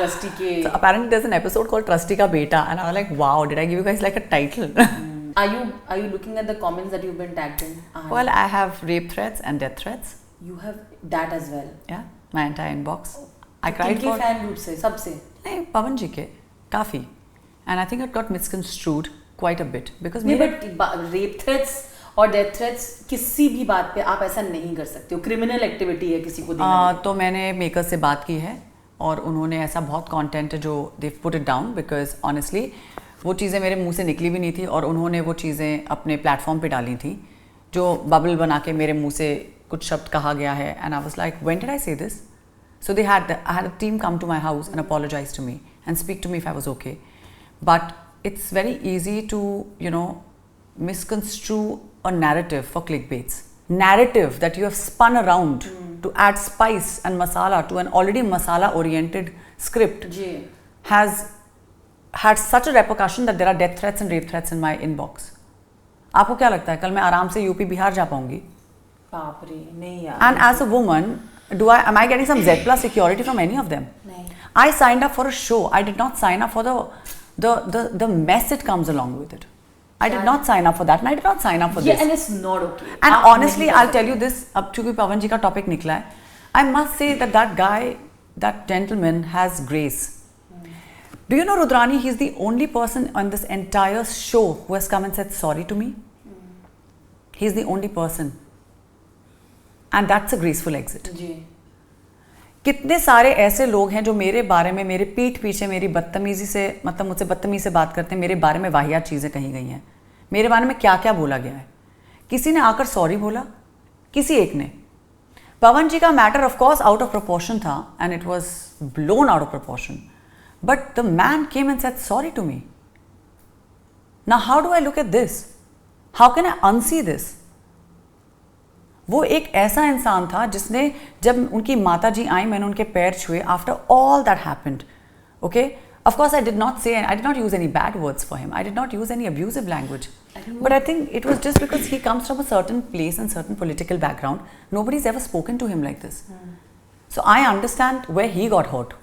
Trustee के. So apparently there's an episode called Trusty Ka Beta, and I was like, wow, did I give you guys like a title? Are you looking at the comments that you've been tagged in? Well, I have rape threats and death threats. You have that as well. Yeah, my entire inbox. I cried किनके for. fan group से सबसे? नहीं, पवन जी के काफी. And I think it got misconstrued quite a bit because नहीं, मेरे but rape threats और death threats किसी भी बात पे आप ऐसा नहीं कर सकते हो. क्रिमिनल एक्टिविटी है किसी को देना. तो मैंने मेकर से बात की है और उन्होंने ऐसा बहुत कंटेंट है जो they put it down because honestly वो चीज़ें मेरे मुंह से निकली भी नहीं थी और उन्होंने वो चीज़ें अपने प्लेटफॉर्म पे डाली थी जो बबल बना के मेरे मुंह से कुछ शब्द कहा गया है. And I was like when did I से this. So I had a team come to my house and apologize to me and speak to me if I was okay. But it's very easy to, misconstrue a narrative for clickbaits. Narrative that you have spun around to add spice and masala to an already masala-oriented script has had such a repercussion that there are death threats and rape threats in my inbox. आपको क्या लगता है कल मैं आराम से UP Bihar जा पाऊंगी? बाप रे, नहीं यार. And as a woman, am I getting some Z plus security from any of them? No. I signed up for a show. I did not sign up for the mess it comes along with it. I did not sign up for that, and I did not sign up for this. Yeah, and it's not okay. And honestly, I'll tell you this. अब चूँकि पवन जी का topic निकला है, I must say that guy, that gentleman has grace. Do you know Rudrani? He's the only person on this entire show who has come and said sorry to me. He's the only person. And that's a graceful exit. जी. कितने सारे ऐसे लोग हैं जो मेरे बारे में मेरे पीठ पीछे मेरी बदतमीजी से मतलब मुझसे बदतमीजी से बात करते हैं. मेरे बारे में वाहियात चीज़ें कही गई हैं. मेरे बारे में क्या क्या बोला गया है. किसी ने आकर सॉरी बोला, किसी एक ने. पवन जी का matter of course out of proportion था and it was blown out of proportion. But the man came and said sorry to me. Now how do I look at this? How can I unsee this? वो एक ऐसा इंसान था जिसने जब उनकी माता जी आई मैंने उनके पैर छुए after all that happened. Okay, of course I did not use any bad words for him. I did not use any abusive language. But I think it was just because he comes from a certain place and certain political background. Nobody's ever spoken to him like this. So I understand where he got hurt.